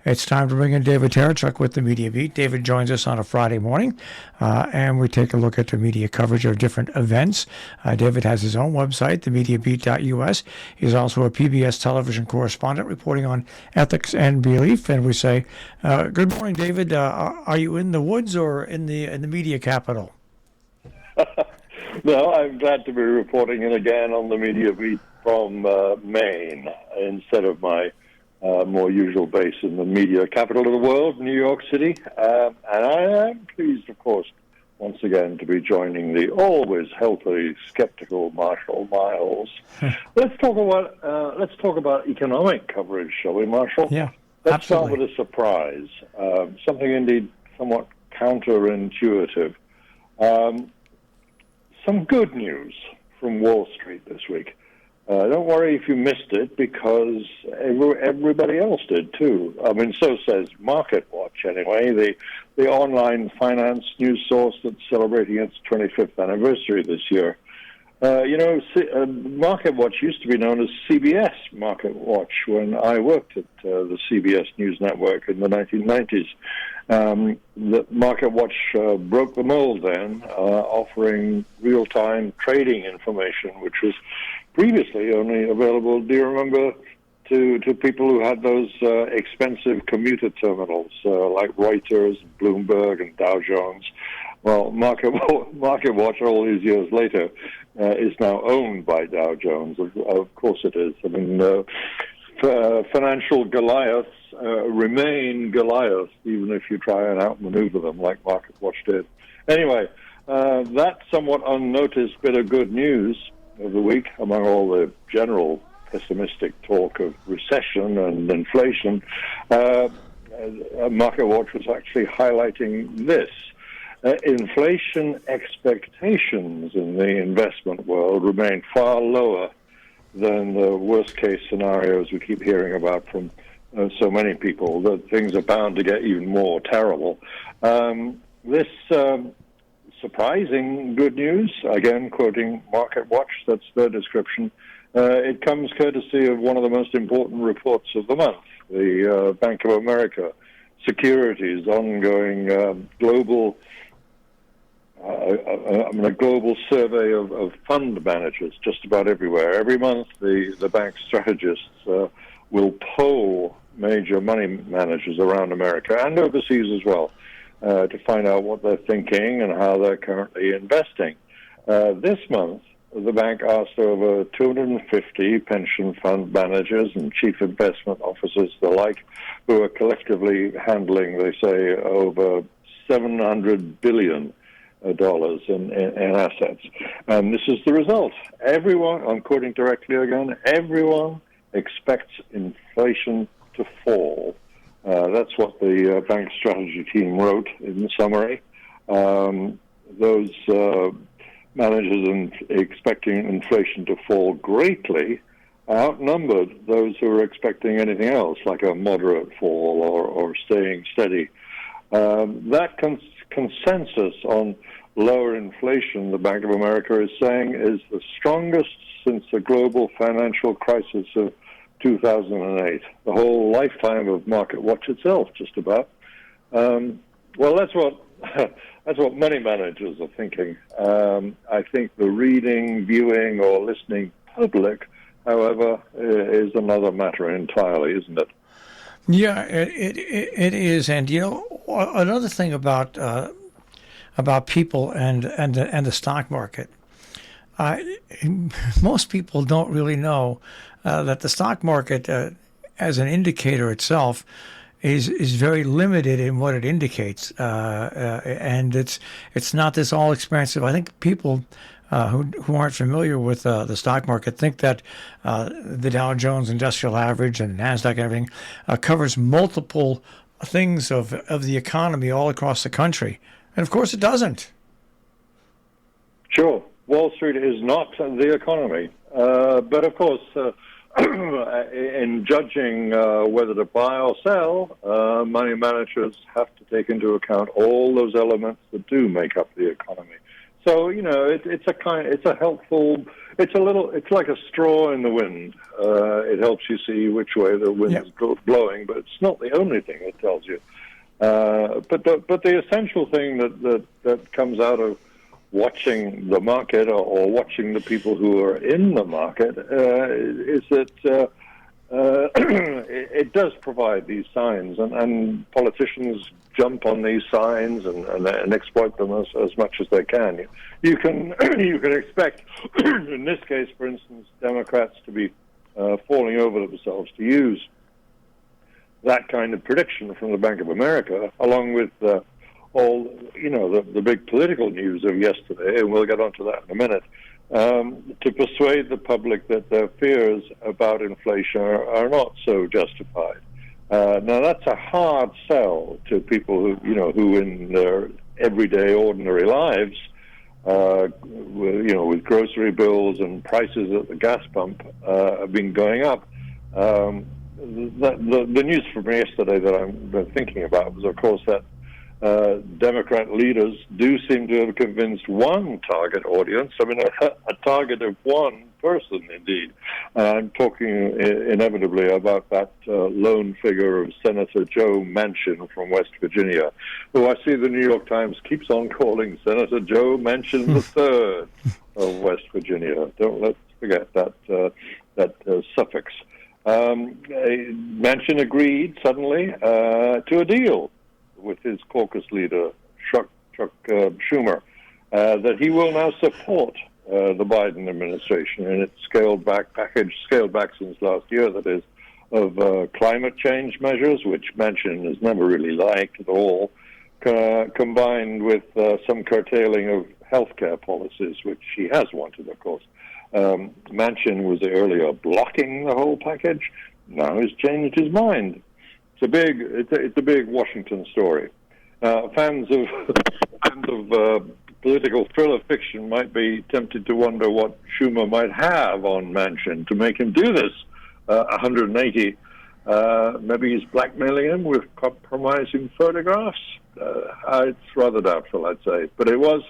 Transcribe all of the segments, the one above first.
It's time to bring in David Tereshchuk with the Media Beat. David joins us on a Friday morning, and we take a look at the media coverage of different events. David has his own website, themediabeat.us. He's also a PBS television correspondent reporting on ethics and belief. And we say, good morning, David. Are you in the woods or in the media capital? No, I'm glad to be reporting in again on the Media Beat from Maine instead of my more usual base in the media capital of the world, New York City. And I am pleased, of course, once again to be joining the always healthy, skeptical Marshall Miles. Let's talk about economic coverage, shall we, Marshall? Yeah, Let's absolutely. start with a surprise, something indeed somewhat counterintuitive. Some good news from Wall Street this week. Don't worry if you missed it, because everybody else did too. I mean, so says MarketWatch anyway, the online finance news source that's celebrating its 25th anniversary this year. MarketWatch used to be known as CBS MarketWatch when I worked at the CBS News Network in the 1990s. The MarketWatch broke the mold then, offering real-time trading information, which was previously only available, do you remember, to people who had those expensive commuter terminals like Reuters, Bloomberg, and Dow Jones. Well, MarketWatch, all these years later, is now owned by Dow Jones. Of course it is. I mean, financial Goliaths remain Goliaths, even if you try and outmaneuver them like MarketWatch did. Anyway, that somewhat unnoticed bit of good news of the week, among all the general pessimistic talk of recession and inflation, MarketWatch was actually highlighting this. Inflation expectations in the investment world remain far lower than the worst-case scenarios we keep hearing about from so many people, that things are bound to get even more terrible. This surprising good news, again quoting MarketWatch, that's their description, it comes courtesy of one of the most important reports of the month, the Bank of America Securities ongoing global a global survey of fund managers just about everywhere. Every month the bank strategists will poll major money managers around America and overseas as well, to find out what they're thinking and how they're currently investing. This month, the bank asked over 250 pension fund managers and chief investment officers, the like, who are collectively handling, they say, over $700 billion in assets. And this is the result. Everyone, I'm quoting directly again, everyone expects inflation to fall. That's what the bank strategy team wrote in the summary. Those managers expecting inflation to fall greatly outnumbered those who were expecting anything else, like a moderate fall or staying steady. That consensus on lower inflation, the Bank of America is saying, is the strongest since the global financial crisis of 2008, the whole lifetime of MarketWatch itself, just about. Well, that's what money managers are thinking. I think the reading, viewing, or listening public, however, is another matter entirely, isn't it? Yeah, it is. And you know, another thing about people and the stock market, most people don't really know that the stock market, as an indicator itself, is very limited in what it indicates, and it's not this all expansive. I think people who aren't familiar with the stock market think that the Dow Jones Industrial Average and NASDAQ and everything covers multiple things of the economy all across the country, and of course it doesn't. Sure, Wall Street is not the economy, but of course, in judging whether to buy or sell, money managers have to take into account all those elements that do make up the economy. So, you know, it's a helpful It's like a straw in the wind. It helps you see which way the wind's blowing, but it's not the only thing it tells you. But the essential thing that comes out of watching the market or watching the people who are in the market is that it does provide these signs, and politicians jump on these signs and exploit them as much as they can. You can expect, in this case, for instance, Democrats to be falling over themselves to use that kind of prediction from the Bank of America, along with all the big political news of yesterday, and we'll get onto that in a minute, to persuade the public that their fears about inflation are not so justified. Now that's a hard sell to people who in their everyday ordinary lives, with grocery bills and prices at the gas pump have been going up. The news from yesterday that I'm thinking about was, of course, that Democrat leaders do seem to have convinced one target audience. I mean, a target of one person, indeed. I'm talking inevitably about that lone figure of Senator Joe Manchin from West Virginia, who I see the New York Times keeps on calling Senator Joe Manchin III of West Virginia. Let's forget that suffix. Manchin agreed suddenly to a deal with his caucus leader, Chuck Schumer, that he will now support the Biden administration in its scaled back since last year, that is, of climate change measures, which Manchin has never really liked at all, combined with some curtailing of healthcare policies, which he has wanted, of course. Manchin was earlier blocking the whole package. Now he's changed his mind. It's a big Washington story. Fans of political thriller fiction might be tempted to wonder what Schumer might have on Manchin to make him do this. 180. Maybe he's blackmailing him with compromising photographs. It's rather doubtful, I'd say. But it was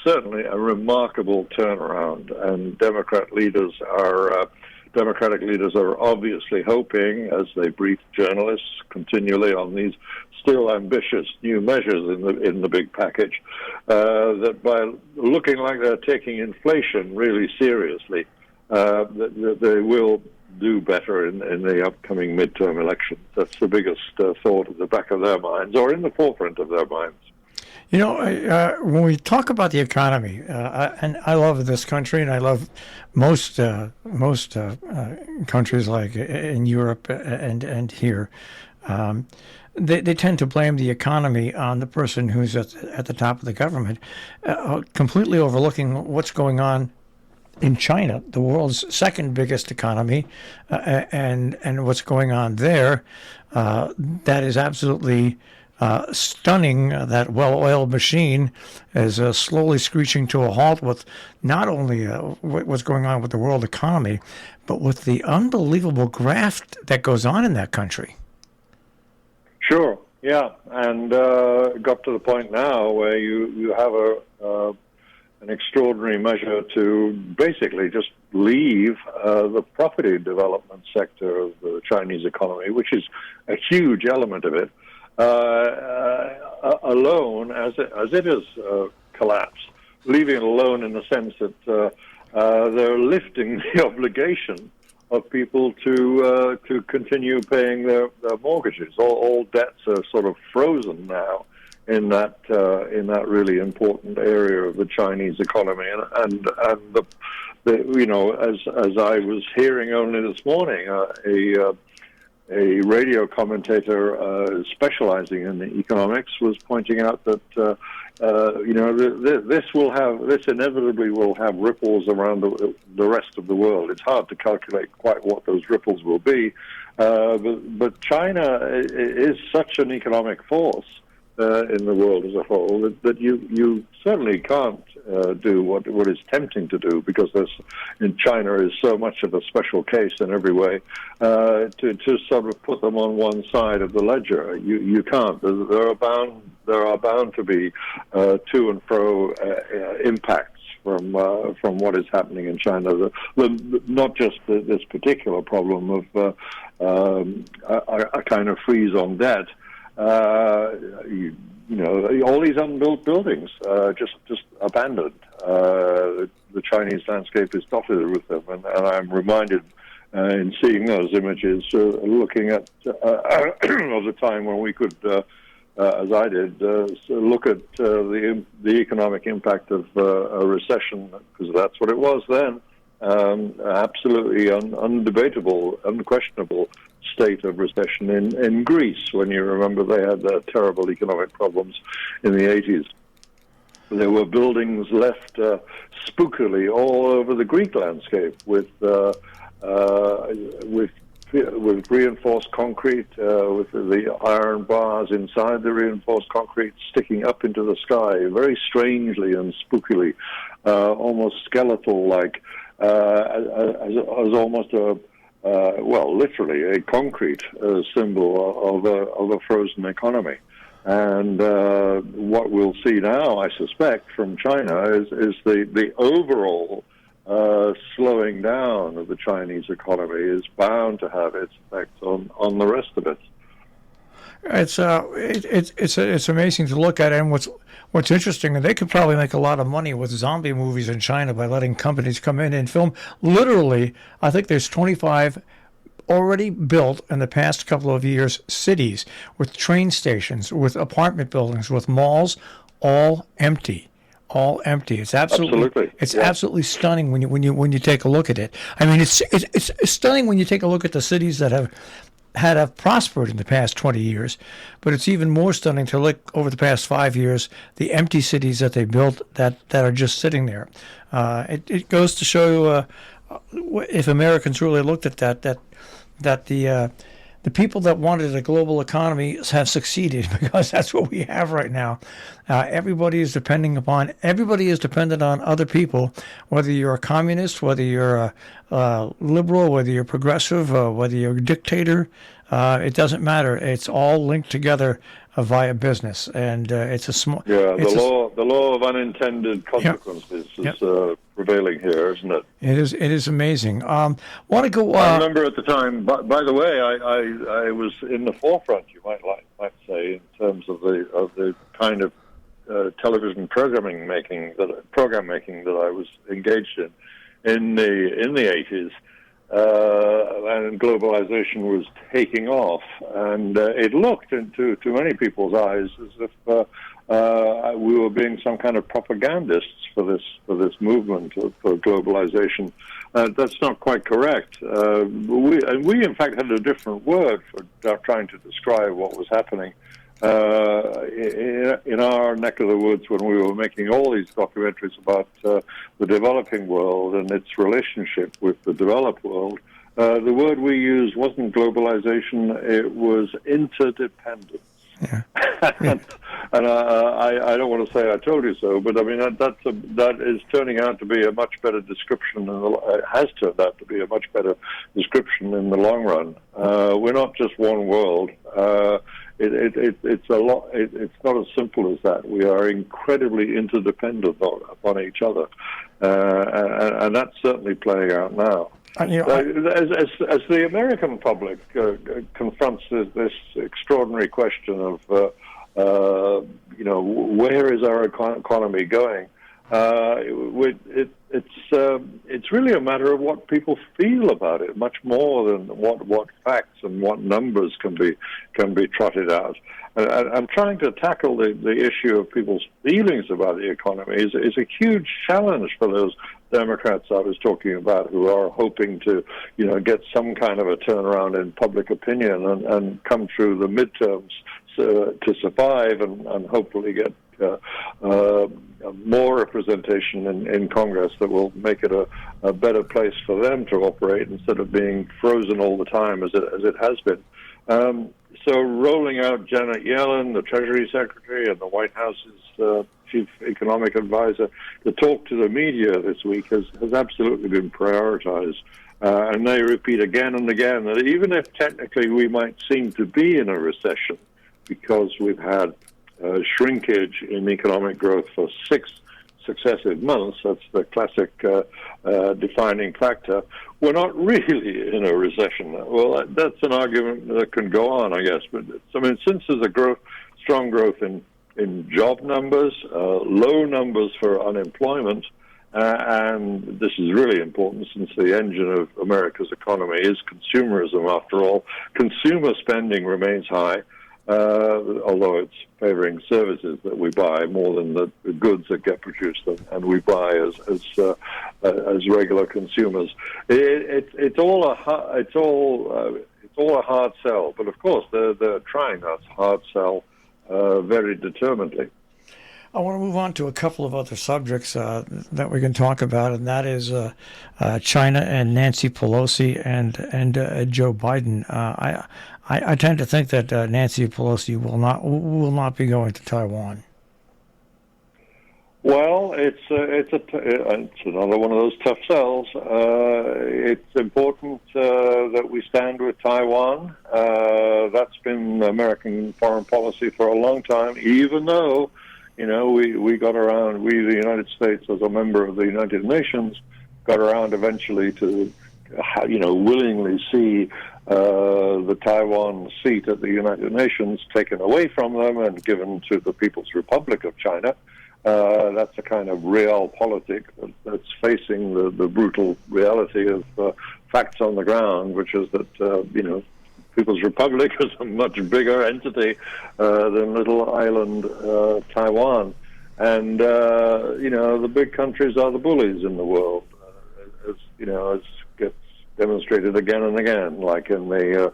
certainly a remarkable turnaround, and Democratic leaders are obviously hoping, as they brief journalists continually on these still ambitious new measures in the big package, that by looking like they're taking inflation really seriously, that they will do better in the upcoming midterm elections. That's the biggest thought at the back of their minds, or in the forefront of their minds. When we talk about the economy, and I love this country, and I love most countries like in Europe and here, they tend to blame the economy on the person who's at the top of the government, completely overlooking what's going on in China, the world's second biggest economy, and what's going on there. That is absolutely stunning. That well-oiled machine is slowly screeching to a halt with not only what's going on with the world economy, but with the unbelievable graft that goes on in that country. Sure, yeah, and got to the point now where you have an extraordinary measure to basically just leave the property development sector of the Chinese economy, which is a huge element of it, alone as it has collapsed, leaving it alone in the sense that they're lifting the obligation of people to continue paying their mortgages. All debts are sort of frozen now in that really important area of the Chinese economy, and as I was hearing only this morning, a radio commentator specializing in the economics was pointing out that this inevitably will have ripples around the rest of the world. It's hard to calculate quite what those ripples will be, but China is such an economic force in the world as a whole that you certainly can't do what is tempting to do, because in China is so much of a special case in every way, to sort of put them on one side of the ledger. You can't. There are bound to be to and fro impacts from what is happening in China. Not just this particular problem of a kind of freeze on debt. You know, all these unbuilt buildings just abandoned. The Chinese landscape is dotted with them, and I'm reminded in seeing those images, looking at of the time when we could, as I did, look at the economic impact of a recession, because that's what it was then. Absolutely undebatable, unquestionable state of recession in Greece, when you remember they had terrible economic problems in the 80s. There were buildings left spookily all over the Greek landscape with reinforced concrete, with the iron bars inside the reinforced concrete sticking up into the sky, very strangely and spookily, almost skeletal-like, as almost literally a concrete symbol of a frozen economy. And what we'll see now, I suspect, from China is the overall slowing down of the Chinese economy is bound to have its effects on the rest of it. It's amazing to look at, and what's interesting, and they could probably make a lot of money with zombie movies in China by letting companies come in and film. Literally, I think there's 25 already built in the past couple of years cities with train stations, with apartment buildings, with malls, all empty. All empty. It's absolutely. It's absolutely stunning when you take a look at it. I mean, it's stunning when you take a look at the cities that have prospered in the past 20 years, but it's even more stunning to look over the past 5 years, the empty cities that they built that are just sitting there. It goes to show if Americans really looked at that the people that wanted a global economy have succeeded, because that's what we have right now. Everybody is dependent on other people, whether you're a communist, whether you're a liberal, whether you're progressive, whether you're a dictator. It doesn't matter. It's all linked together via business, and it's a small. Yeah, the law of unintended consequences is prevailing here, isn't it? It is amazing. Want to go? I remember at the time. By the way, I was in the forefront, you might say, in terms of the kind of television program making that I was engaged in the 80s. And globalization was taking off, and it looked to many people's eyes as if we were being some kind of propagandists for this movement for globalization. That's not quite correct. We in fact had a different word for trying to describe what was happening in our neck of the woods when we were making all these documentaries about the developing world and its relationship with the developed world. The word we used wasn't globalization; it was interdependence. Yeah. and I don't want to say I told you so, but I mean that is turning out to be a much better description, and it has turned out to be a much better description in the long run. We're not just one world. It's a lot. It's not as simple as that. We are incredibly interdependent upon each other, and that's certainly playing out now. As the American public confronts this extraordinary question of, where is our economy going? It's really a matter of what people feel about it, much more than what facts and what numbers can be trotted out. And trying to tackle the issue of people's feelings about the economy is a huge challenge for those Democrats I was talking about, who are hoping to, get some kind of a turnaround in public opinion and come through the midterms to survive and hopefully get more representation in Congress that will make it a better place for them to operate instead of being frozen all the time as it has been. So rolling out Janet Yellen, the Treasury Secretary, and the White House's Chief Economic Advisor to talk to the media this week has absolutely been prioritized. And they repeat again and again that even if technically we might seem to be in a recession because we've had shrinkage in economic growth for six successive months, that's the classic defining factor, we're not really in a recession. Well, that's an argument that can go on, I guess. But I mean, since there's a strong growth in job numbers, low numbers for unemployment, and this is really important since the engine of America's economy is consumerism, after all. Consumer spending remains high, although it's favoring services that we buy more than the goods that get produced and we buy as regular consumers. It's all a hard sell, but of course they're trying that hard sell very determinedly. I want to move on to a couple of other subjects that we can talk about, and that is China and Nancy Pelosi and Joe Biden. I tend to think that Nancy Pelosi will not be going to Taiwan. Well, it's another one of those tough sells. It's important that we stand with Taiwan. That's been American foreign policy for a long time, even though, we got around, the United States, as a member of the United Nations, got around eventually to, willingly see the Taiwan seat at the United Nations taken away from them and given to the People's Republic of China. That's a kind of realpolitik that's facing the brutal reality of facts on the ground, which is that, People's Republic is a much bigger entity than little island Taiwan. And, the big countries are the bullies in the world, as gets demonstrated again and again, like in the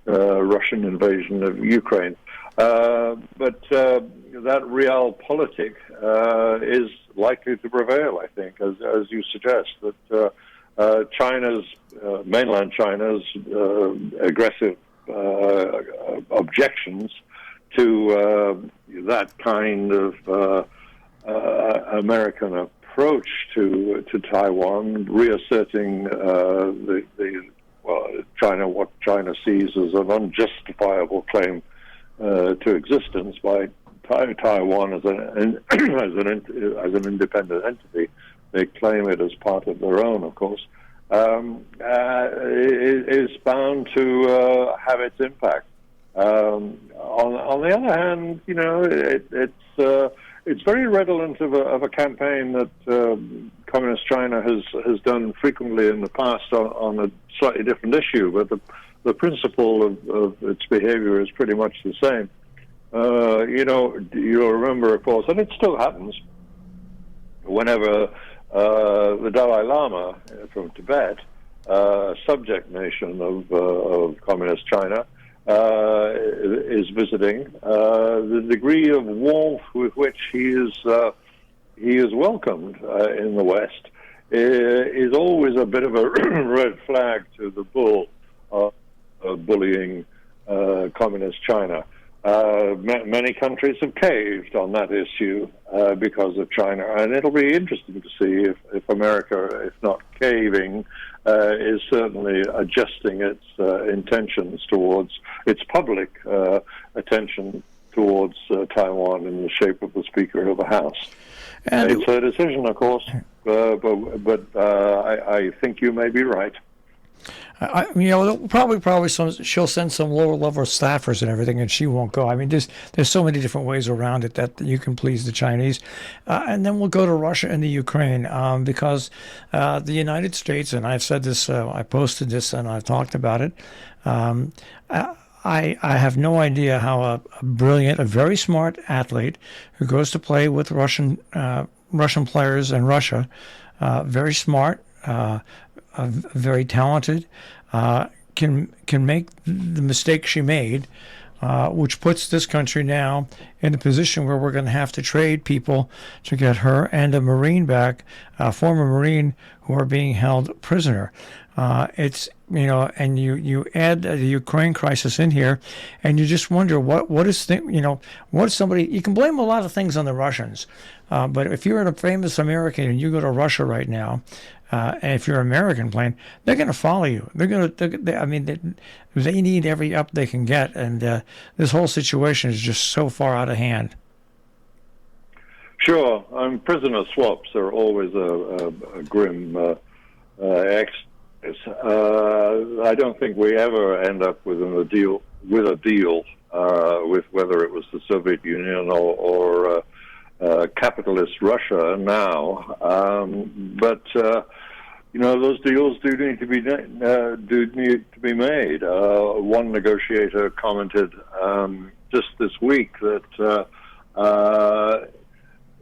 Russian invasion of Ukraine. But that realpolitik is likely to prevail, I think, as you suggest, that mainland China's aggressive objections to that kind of American approach to Taiwan, reasserting what China sees as an unjustifiable claim to existence by Taiwan as an independent entity. They claim it as part of their own, of course. Is bound to have its impact. On the other hand, it's very redolent of a campaign that Communist China has done frequently in the past on a slightly different issue, but the principle of its behavior is pretty much the same. You'll remember, of course, and it still happens, whenever the Dalai Lama from Tibet, subject nation of Communist China, is visiting, the degree of warmth with which he is welcomed in the West is always a bit of a red flag to the bull of bullying Communist China. Many countries have caved on that issue because of China, and it'll be interesting to see if America, if not caving, is certainly adjusting its intentions towards its public attention towards Taiwan in the shape of the Speaker of the House. And it's her decision, of course, but I think you may be right. Probably she'll send some lower level staffers and everything, and she won't go. I mean, there's so many different ways around it that you can please the Chinese, and then we'll go to Russia and the Ukraine because the United States, and I've said this, I posted this, and I've talked about it. I have no idea how a brilliant, a very smart athlete who goes to play with Russian players in Russia, very smart. Very talented, can make the mistake she made, which puts this country now in a position where we're going to have to trade people to get her and a Marine back, a former Marine who are being held prisoner. And you add the Ukraine crisis in here, and you just wonder what is somebody. You can blame a lot of things on the Russians, but if you're a famous American and you go to Russia right now, and if you're an American plane, they're going to follow you. They need every up they can get, and this whole situation is just so far out of hand. Sure. Prisoner swaps are always a grim exercise. I don't think we ever end up with a deal with whether it was the Soviet Union or capitalist Russia now. But those deals do need to be made. One negotiator commented just this week that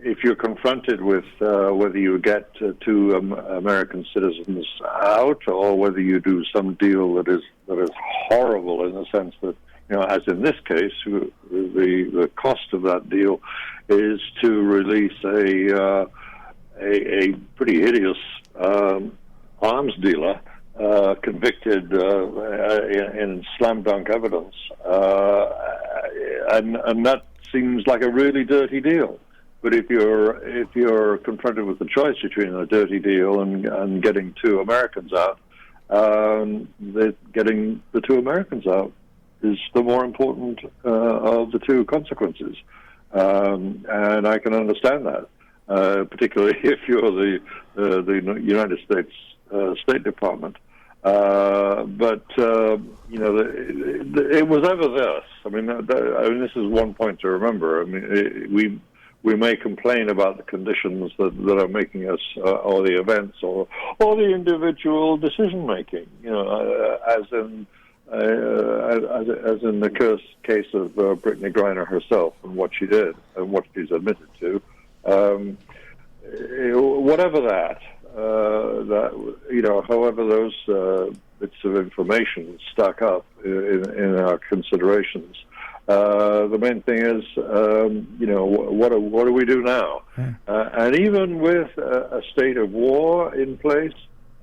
if you're confronted with whether you get two American citizens out, or whether you do some deal that is horrible in the sense that, as in this case, the cost of that deal is to release a pretty hideous arms dealer convicted in slam dunk evidence, and that seems like a really dirty deal. But if you're confronted with the choice between a dirty deal and getting two Americans out, getting the two Americans out is the more important of the two consequences, and I can understand that, particularly if you're the United States State Department. But it was ever this. I mean, this is one point to remember. I mean, we may complain about the conditions that are making us, or the events, or the individual decision making. As in the case of Brittany Griner herself and what she did and what she's admitted to. Whatever that, however those bits of information stack up in our considerations. The main thing is, what do we do now? And even with a state of war in place,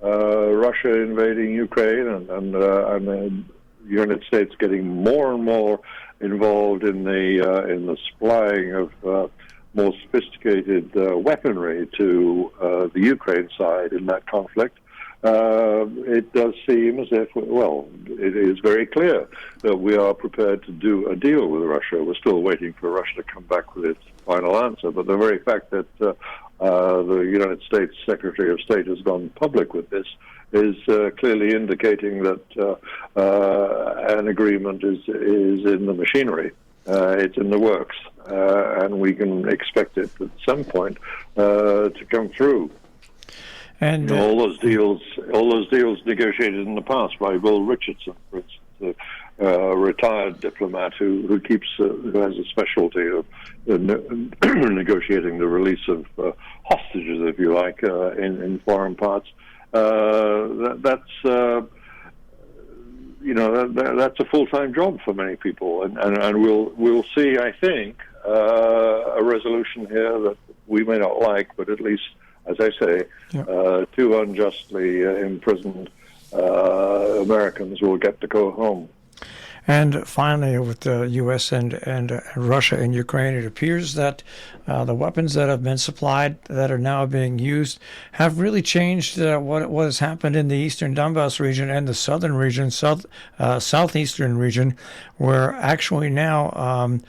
Russia invading Ukraine, and the United States getting more and more involved in the supplying of more sophisticated weaponry to the Ukraine side in that conflict. It does seem as if, it is very clear that we are prepared to do a deal with Russia. We're still waiting for Russia to come back with its final answer. But the very fact that the United States Secretary of State has gone public with this is clearly indicating that an agreement is in the machinery. It's in the works, and we can expect it at some point to come through. And all those deals negotiated in the past by Will Richardson, for instance, a retired diplomat who has a specialty of negotiating the release of hostages, if you like, in foreign parts. That's a full-time job for many people, and we'll see, I think, a resolution here that we may not like, but at least, as I say, two unjustly imprisoned Americans will get to go home. And finally, with the U.S. and Russia and Ukraine, it appears that the weapons that have been supplied that are now being used have really changed what has happened in the eastern Donbass region and the southern region, southeastern region, where actually now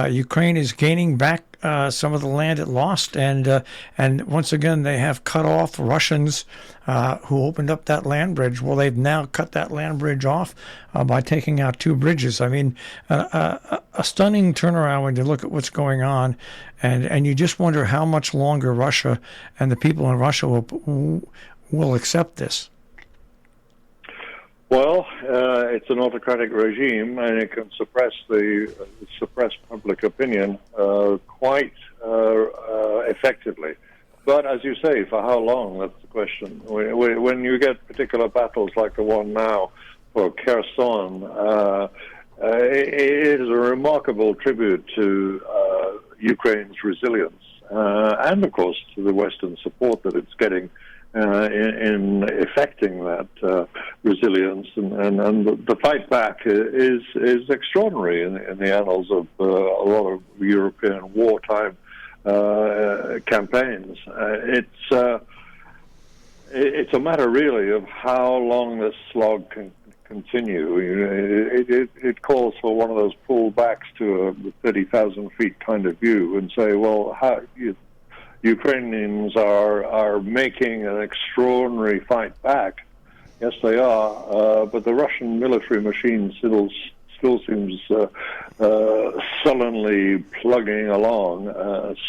Ukraine is gaining back some of the land it lost, and once again they have cut off Russians who opened up that land bridge. Well, they've now cut that land bridge off by taking out two bridges. I mean, a stunning turnaround when you look at what's going on, and you just wonder how much longer Russia and the people in Russia will accept this. Well, it's an autocratic regime, and it can suppress public opinion quite effectively. But as you say, for how long? That's the question. When you get particular battles like the one now for Kherson, it is a remarkable tribute to Ukraine's resilience, and of course to the Western support that it's getting in effecting that resilience, and the fight back is extraordinary in the annals of a lot of European wartime campaigns. It's a matter really of how long this slog can continue. It calls for one of those pullbacks to a 30,000 feet kind of view and say, well, Ukrainians are making an extraordinary fight back. Yes, they are, but the Russian military machine still seems sullenly plugging along,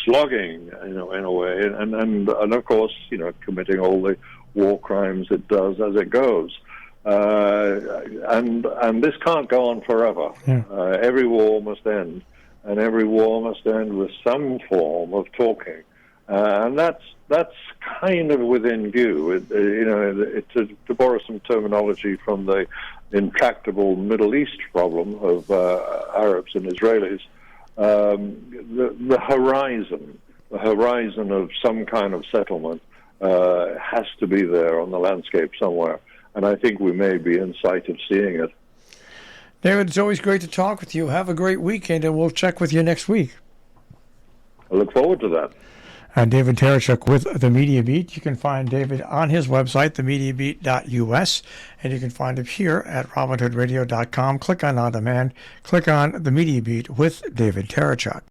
slogging, in a way, and of course, committing all the war crimes it does as it goes. And this can't go on forever. Yeah. Every war must end, and every war must end with some form of talking. And that's kind of within view. To borrow some terminology from the intractable Middle East problem of Arabs and Israelis, the horizon of some kind of settlement has to be there on the landscape somewhere. And I think we may be in sight of seeing it. David, it's always great to talk with you. Have a great weekend, and we'll check with you next week. I look forward to that. David Tereshchuk with The Media Beat. You can find David on his website, themediabeat.us, and you can find him here at robinhoodradio.com. Click on demand, click on The Media Beat with David Tereshchuk.